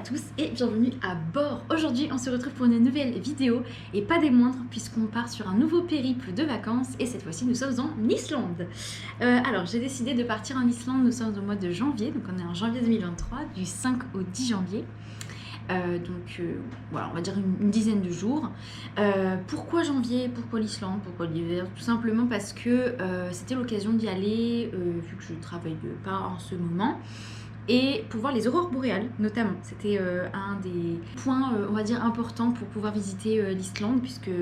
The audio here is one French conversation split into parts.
tous et bienvenue à bord. Aujourd'hui on se retrouve pour une nouvelle vidéo et pas des moindres puisqu'on part sur un nouveau périple de vacances et cette fois-ci nous sommes en Islande. Alors j'ai décidé de partir en Islande, nous sommes au mois de janvier, donc on est en janvier 2023, du 5 au 10 janvier. Voilà, on va dire une dizaine de jours. Pourquoi janvier? Pourquoi l'Islande? Pourquoi l'hiver? Tout simplement parce que c'était l'occasion d'y aller, vu que je travaille pas en ce moment. Et pour voir les aurores boréales notamment. C'était un des points on va dire importants pour pouvoir visiter l'Islande, puisque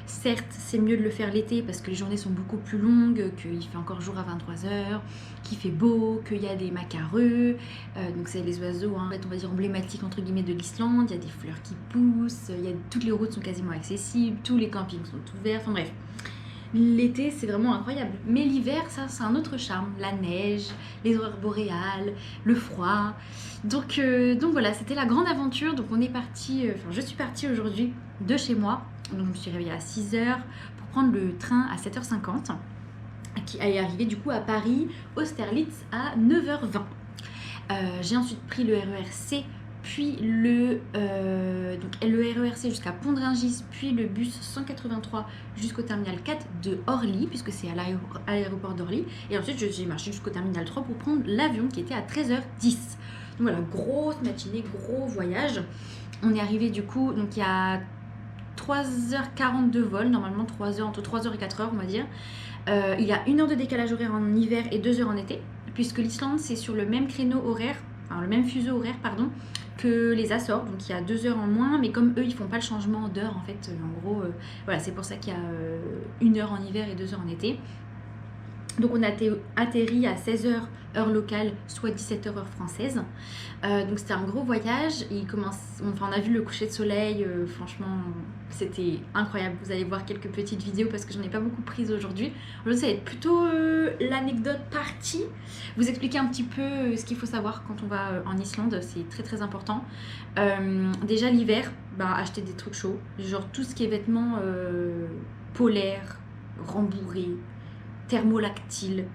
certes c'est mieux de le faire l'été parce que les journées sont beaucoup plus longues, qu'il fait encore jour à 23h, qu'il fait beau, qu'il y a des macareux, donc c'est les oiseaux hein, en fait, on va dire emblématiques entre guillemets de l'Islande, il y a des fleurs qui poussent, toutes les routes sont quasiment accessibles, tous les campings sont ouverts, enfin bref. L'été c'est vraiment incroyable, mais l'hiver ça c'est un autre charme, la neige, les aurores boréales, le froid, donc voilà, c'était la grande aventure. Donc on est parti, je suis partie aujourd'hui de chez moi, donc je me suis réveillée à 6h pour prendre le train à 7h50 qui est arrivé du coup à Paris, Austerlitz à 9h20. J'ai ensuite pris le RER-C, puis le RER-C jusqu'à Pont-de-Rungis, puis le bus 183 jusqu'au terminal 4 de Orly, puisque c'est à l'aéroport d'Orly. Et ensuite, j'ai marché jusqu'au terminal 3 pour prendre l'avion qui était à 13h10. Donc voilà, grosse matinée, gros voyage. On est arrivé du coup, donc il y a 3h40 de vol, normalement 3h, entre 3h et 4h on va dire. Il y a 1 heure de décalage horaire en hiver et 2 heures en été, puisque l'Islande c'est sur le même créneau horaire, enfin le même fuseau horaire pardon, que les Açores, donc il y a 2 heures en moins, mais comme eux ils font pas le changement d'heure en fait, en gros voilà, c'est pour ça qu'il y a 1 heure en hiver et 2 heures en été. Donc on a atterri à 16h heure locale, soit 17h heure française. Donc c'était un gros voyage. On a vu le coucher de soleil, franchement c'était incroyable. Vous allez voir quelques petites vidéos parce que j'en ai pas beaucoup prises aujourd'hui. Aujourd'hui ça va être plutôt l'anecdote partie. Vous expliquer un petit peu ce qu'il faut savoir quand on va en Islande, c'est très très important. Déjà l'hiver, acheter des trucs chauds, genre tout ce qui est vêtements polaires, rembourrés, thermolactyle,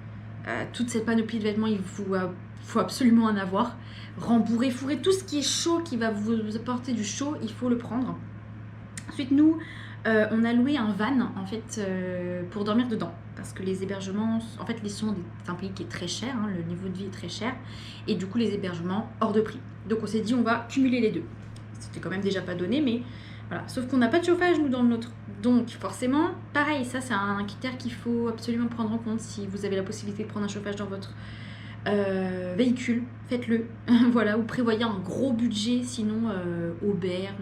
toute cette panoplie de vêtements, il faut absolument en avoir. Rembourré, fourré, tout ce qui est chaud, qui va vous apporter du chaud, il faut le prendre. Ensuite, nous, on a loué un van en fait pour dormir dedans, parce que les hébergements, en fait, l'Islande est un pays qui est très cher, hein, le niveau de vie est très cher, et du coup les hébergements hors de prix. Donc on s'est dit on va cumuler les deux. C'était quand même déjà pas donné, mais voilà. Sauf qu'on n'a pas de chauffage nous dans le nôtre. Donc forcément, pareil, ça c'est un critère qu'il faut absolument prendre en compte. Si vous avez la possibilité de prendre un chauffage dans votre véhicule, faites-le. Voilà, ou prévoyez un gros budget, sinon auberge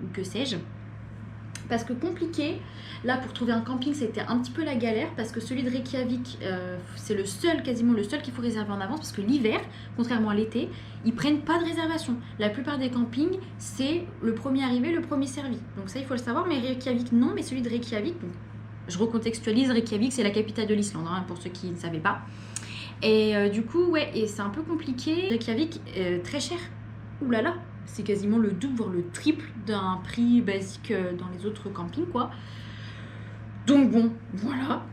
ou que sais-je. Parce que compliqué, là pour trouver un camping c'était un petit peu la galère, parce que celui de Reykjavik c'est quasiment le seul qu'il faut réserver en avance, parce que l'hiver, contrairement à l'été, ils prennent pas de réservation. La plupart des campings c'est le premier arrivé, le premier servi, donc ça il faut le savoir. Mais Reykjavik non, mais celui de Reykjavik, donc, je recontextualise, Reykjavik c'est la capitale de l'Islande hein, pour ceux qui ne savaient pas. Et du coup ouais, et c'est un peu compliqué. Reykjavik très cher, oulala, c'est quasiment le double voire le triple d'un prix basique dans les autres campings quoi. Donc bon, voilà.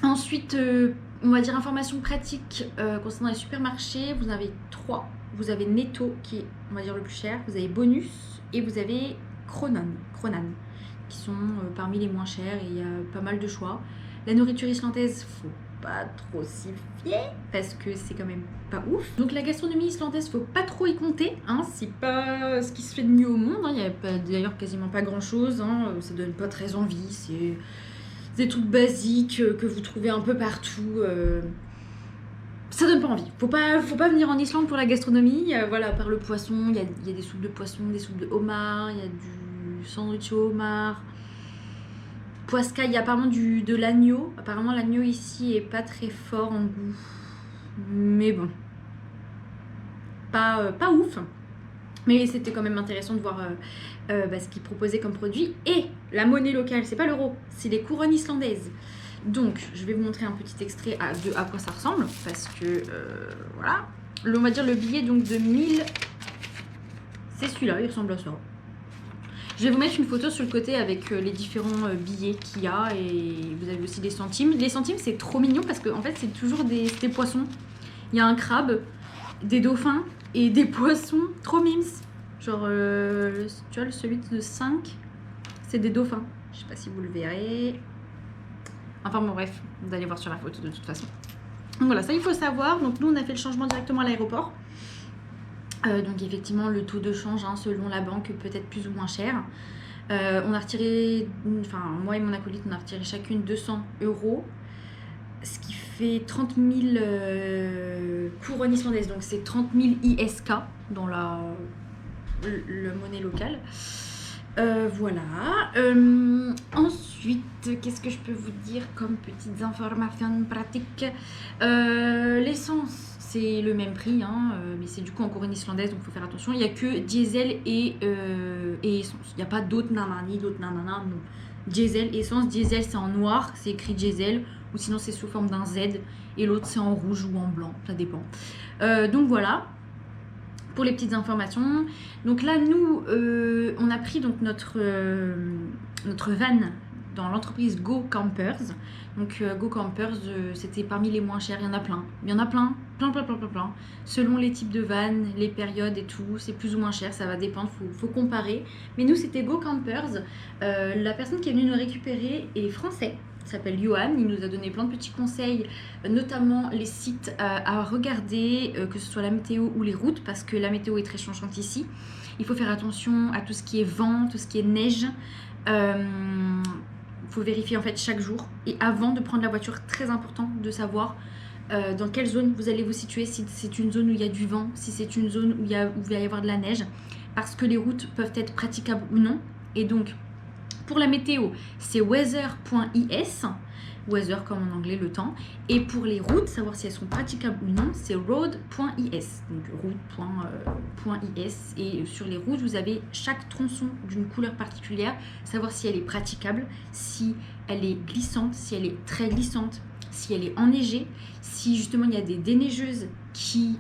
Ensuite, on va dire information pratique concernant les supermarchés. Vous en avez 3. Vous avez Netto qui est, on va dire, le plus cher. Vous avez Bonus et vous avez Kronan qui sont parmi les moins chers, et il y a pas mal de choix. La nourriture islandaise, faut pas trop s'y fier parce que c'est quand même pas ouf. Donc la gastronomie islandaise, faut pas trop y compter hein, c'est pas ce qui se fait de mieux au monde hein. Il y a d'ailleurs quasiment pas grand chose hein. Ça donne pas très envie, c'est des trucs basiques que vous trouvez un peu partout, ça donne pas envie. Faut pas venir en Islande pour la gastronomie. Voilà, par le poisson, il y a des soupes de poisson, des soupes de homard, il y a du sandwich au homard, poisca, il y a apparemment de l'agneau. Apparemment l'agneau ici est pas très fort en goût, mais bon, pas ouf. Mais c'était quand même intéressant de voir ce qu'ils proposaient comme produit. Et la monnaie locale, c'est pas l'euro, c'est les couronnes islandaises. Donc je vais vous montrer un petit extrait de à quoi ça ressemble, parce que voilà, on va dire le billet donc de 1000, c'est celui-là, il ressemble à ça. Je vais vous mettre une photo sur le côté avec les différents billets qu'il y a, et vous avez aussi des centimes. Les centimes c'est trop mignon parce que en fait c'est toujours des poissons. Il y a un crabe, des dauphins et des poissons, trop mimes. Genre, tu vois, celui de 5, c'est des dauphins. Je sais pas si vous le verrez. Enfin bon, bref, vous allez voir sur la photo de toute façon. Donc voilà, ça il faut savoir. Donc nous, on a fait le changement directement à l'aéroport. Donc effectivement, le taux de change, hein, selon la banque, peut être plus ou moins cher. On a retiré, enfin moi et mon acolyte, on a retiré chacune 200 €, ce qui fait 30 000 couronnes islandaises. Donc c'est 30 000 ISK dans le monnaie locale. Voilà. Ensuite, qu'est-ce que je peux vous dire comme petites informations pratiques? L'essence, c'est le même prix, hein, mais c'est du coup en couronne islandaise, donc il faut faire attention. Il n'y a que diesel et essence. Il n'y a pas d'autres nanani, d'autres nanana, non. Diesel, essence. Diesel, c'est en noir, c'est écrit diesel, ou sinon c'est sous forme d'un Z, et l'autre c'est en rouge ou en blanc, ça dépend. Donc voilà. Pour les petites informations. Donc là, nous, on a pris donc notre van dans l'entreprise Go Campers. Donc Go Campers, c'était parmi les moins chers. Il y en a plein. Il y en a plein. Selon les types de van, les périodes et tout, c'est plus ou moins cher. Ça va dépendre, faut comparer. Mais nous, c'était Go Campers. La personne qui est venue nous récupérer est français. S'appelle Johan, il nous a donné plein de petits conseils, notamment les sites à regarder, que ce soit la météo ou les routes, parce que la météo est très changeante ici. Il faut faire attention à tout ce qui est vent, tout ce qui est neige. Faut vérifier en fait chaque jour. Et avant de prendre la voiture, très important de savoir dans quelle zone vous allez vous situer, si c'est une zone où il y a du vent, si c'est une zone où il va y avoir de la neige, parce que les routes peuvent être praticables ou non. Et donc, pour la météo, c'est weather.is, weather comme en anglais, le temps. Et pour les routes, savoir si elles sont praticables ou non, c'est road.is, donc route.is. Et sur les routes, vous avez chaque tronçon d'une couleur particulière, savoir si elle est praticable, si elle est glissante, si elle est très glissante, si elle est enneigée, si justement il y a des déneigeuses qui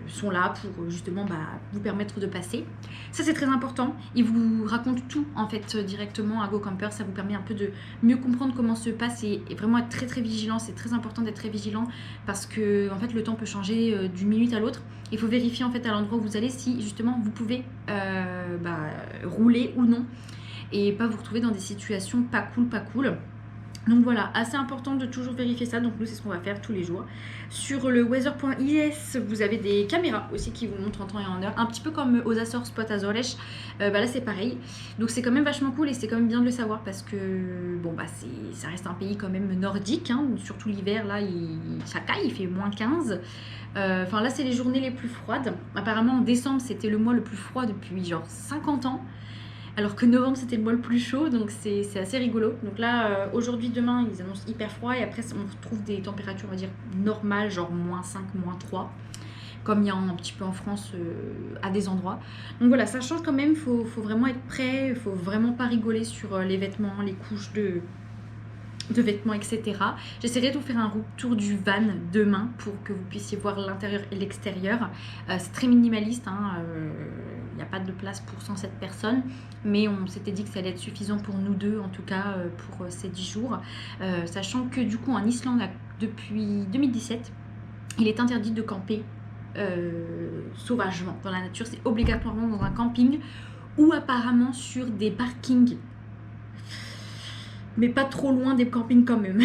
sont là pour justement vous permettre de passer. Ça c'est très important, ils vous racontent tout en fait directement à Go Camper, ça vous permet un peu de mieux comprendre comment se passe et vraiment être très très vigilant. C'est très important d'être très vigilant parce que en fait le temps peut changer d'une minute à l'autre. Il faut vérifier en fait à l'endroit où vous allez si justement vous pouvez rouler ou non et pas vous retrouver dans des situations pas cool. Donc voilà, assez important de toujours vérifier ça. Donc nous, c'est ce qu'on va faire tous les jours. Sur le weather.is, vous avez des caméras aussi qui vous montrent en temps et en heure. Un petit peu comme aux Açores, Spot Azores. Là, c'est pareil. Donc c'est quand même vachement cool et c'est quand même bien de le savoir parce que ça reste un pays quand même nordique. Hein. Surtout l'hiver, là, ça caille, il fait -15. Là, c'est les journées les plus froides. Apparemment, en décembre, c'était le mois le plus froid depuis genre 50 ans. Alors que novembre c'était le mois le plus chaud, donc c'est assez rigolo. Donc là, aujourd'hui, demain, ils annoncent hyper froid et après on retrouve des températures, on va dire, normales, genre -5, -3, comme il y a un petit peu en France à des endroits. Donc voilà, ça change quand même, faut vraiment être prêt, il faut vraiment pas rigoler sur les vêtements, les couches de vêtements, etc. J'essaierai de vous faire un tour du van demain pour que vous puissiez voir l'intérieur et l'extérieur. C'est très minimaliste, hein, il n'y a pas de place pour 107 personnes, mais on s'était dit que ça allait être suffisant pour nous deux, en tout cas pour ces 10 jours. Sachant que du coup en Islande, depuis 2017, il est interdit de camper sauvagement dans la nature. C'est obligatoirement dans un camping ou apparemment sur des parkings, mais pas trop loin des campings quand même.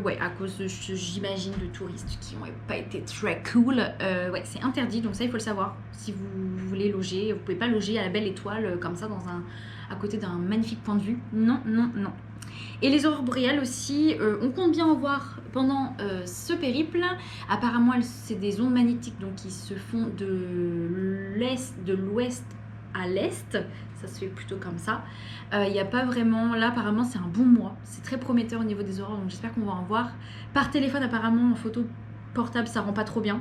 Ouais, à cause de, j'imagine, de touristes qui n'ont pas été très cool, ouais, c'est interdit, donc ça il faut le savoir. Si vous voulez loger, vous pouvez pas loger à la Belle Étoile comme ça à côté d'un magnifique point de vue. Non. Et les aurores boréales aussi, on compte bien en voir pendant ce périple. Apparemment, c'est des ondes magnétiques donc qui se font de l'ouest à l'est, ça se fait plutôt comme ça. Il n'y a pas vraiment, là apparemment c'est un bon mois, c'est très prometteur au niveau des aurores, donc j'espère qu'on va en voir. Par téléphone apparemment, en photo portable ça rend pas trop bien,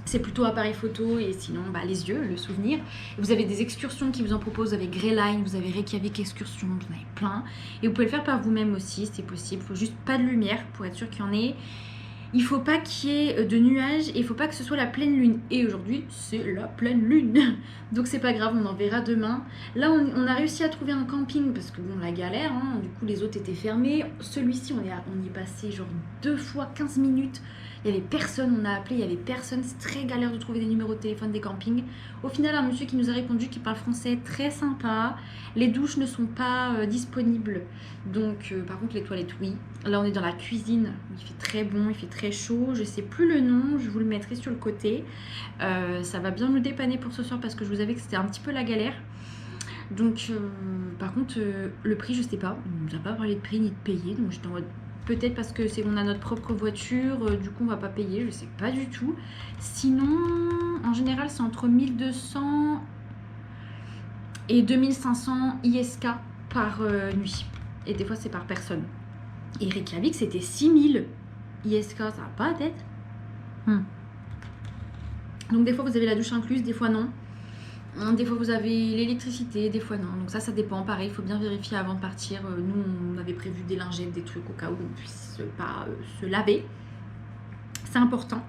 c'est plutôt appareil photo et sinon les yeux, le souvenir. Vous avez des excursions qui vous en proposent avec Greyline, vous avez Reykjavik Excursion, vous en avez plein. Et vous pouvez le faire par vous-même aussi, c'est possible, il faut juste pas de lumière pour être sûr qu'il y en ait. Il faut pas qu'il y ait de nuages et il faut pas que ce soit la pleine lune. Et aujourd'hui, c'est la pleine lune. Donc c'est pas grave, on en verra demain. Là, on a réussi à trouver un camping parce que bon, la galère, hein, du coup les autres étaient fermés. Celui-ci, on y est passé genre 2 fois 15 minutes. Il y avait personne, on a appelé, il y avait personne. C'est très galère de trouver des numéros de téléphone des campings. Au final, un monsieur qui nous a répondu, qui parle français, très sympa. Les douches ne sont pas disponibles. Donc, par contre, les toilettes, oui. Là, on est dans la cuisine. Il fait très bon, il fait très chaud. Je sais plus le nom, je vous le mettrai sur le côté. Ça va bien nous dépanner pour ce soir parce que je vous avais que c'était un petit peu la galère. Donc, par contre, le prix, je sais pas. On nous a pas parlé de prix ni de payer. Donc, j'étais en mode, peut-être parce que c'est qu'on a notre propre voiture, du coup, on va pas payer. Je sais pas du tout. Sinon, en général, c'est entre 1200 et 2500 ISK par nuit. Et des fois, c'est par personne. Et Reykjavik, c'était 6000 ISK. Ça va pas, peut-être Donc, des fois, vous avez la douche incluse, des fois, non. Des fois vous avez l'électricité, des fois non. Donc ça dépend. Pareil, il faut bien vérifier avant de partir. Nous, on avait prévu des lingettes, des trucs au cas où on puisse pas se laver. C'est important.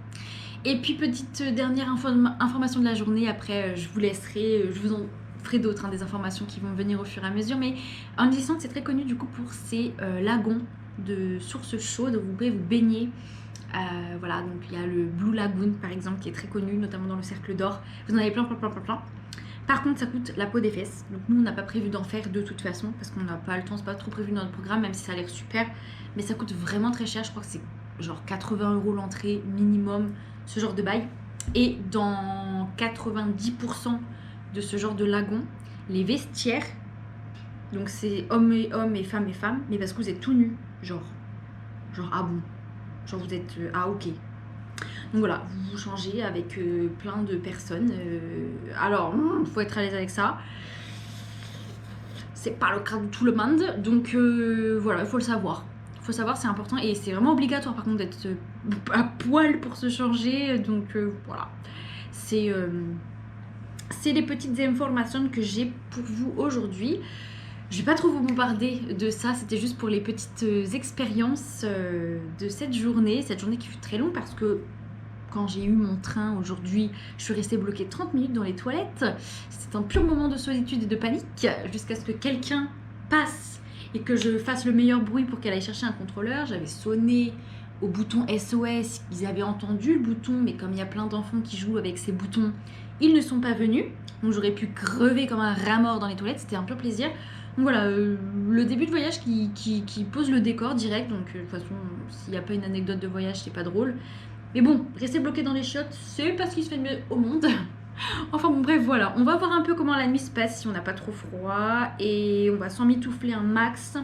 Et puis petite dernière information de la journée. Après, je vous laisserai, je vous en ferai d'autres, des informations qui vont venir au fur et à mesure. Mais en Islande, c'est très connu du coup pour ces lagons de sources chaudes où vous pouvez vous baigner. Voilà, donc il y a le Blue Lagoon par exemple qui est très connu, notamment dans le Cercle d'Or. Vous en avez plein. Par contre, ça coûte la peau des fesses. Donc nous, on n'a pas prévu d'en faire de toute façon parce qu'on n'a pas le temps, c'est pas trop prévu dans notre programme, même si ça a l'air super. Mais ça coûte vraiment très cher. Je crois que c'est genre 80 € l'entrée minimum, ce genre de bail. Et dans 90% de ce genre de lagon, les vestiaires, donc c'est hommes et femmes, mais parce que vous êtes tout nus. Genre ah bon. Genre vous êtes ah ok. Donc voilà, vous vous changez avec plein de personnes. Alors, faut être à l'aise avec ça. C'est pas le cas de tout le monde. Donc voilà, il faut le savoir. Il faut savoir, c'est important. Et c'est vraiment obligatoire par contre d'être à poil pour se changer. Donc voilà. C'est les petites informations que j'ai pour vous aujourd'hui. Je vais pas trop vous bombarder de ça, c'était juste pour les petites expériences de cette journée qui fut très longue parce que quand j'ai eu mon train aujourd'hui, je suis restée bloquée 30 minutes dans les toilettes. C'était un pur moment de solitude et de panique jusqu'à ce que quelqu'un passe et que je fasse le meilleur bruit pour qu'elle aille chercher un contrôleur. J'avais sonné au bouton SOS, ils avaient entendu le bouton, mais comme il y a plein d'enfants qui jouent avec ces boutons, ils ne sont pas venus. Donc j'aurais pu crever comme un rat mort dans les toilettes, c'était un pur plaisir. Donc voilà, le début de voyage qui pose le décor direct. Donc de toute façon, s'il n'y a pas une anecdote de voyage, c'est pas drôle. Mais bon, rester bloqué dans les chiottes, c'est pas ce qui se fait de mieux au monde. Enfin bon, bref, voilà. On va voir un peu comment la nuit se passe, si on n'a pas trop froid. Et on va s'emmitoufler un max.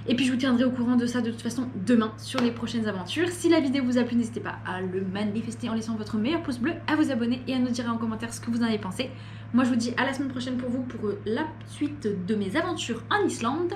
Et puis je vous tiendrai au courant de ça de toute façon demain sur les prochaines aventures. Si la vidéo vous a plu, n'hésitez pas à le manifester en laissant votre meilleur pouce bleu, à vous abonner et à nous dire en commentaire ce que vous en avez pensé. Moi je vous dis à la semaine prochaine pour vous pour la suite de mes aventures en Islande.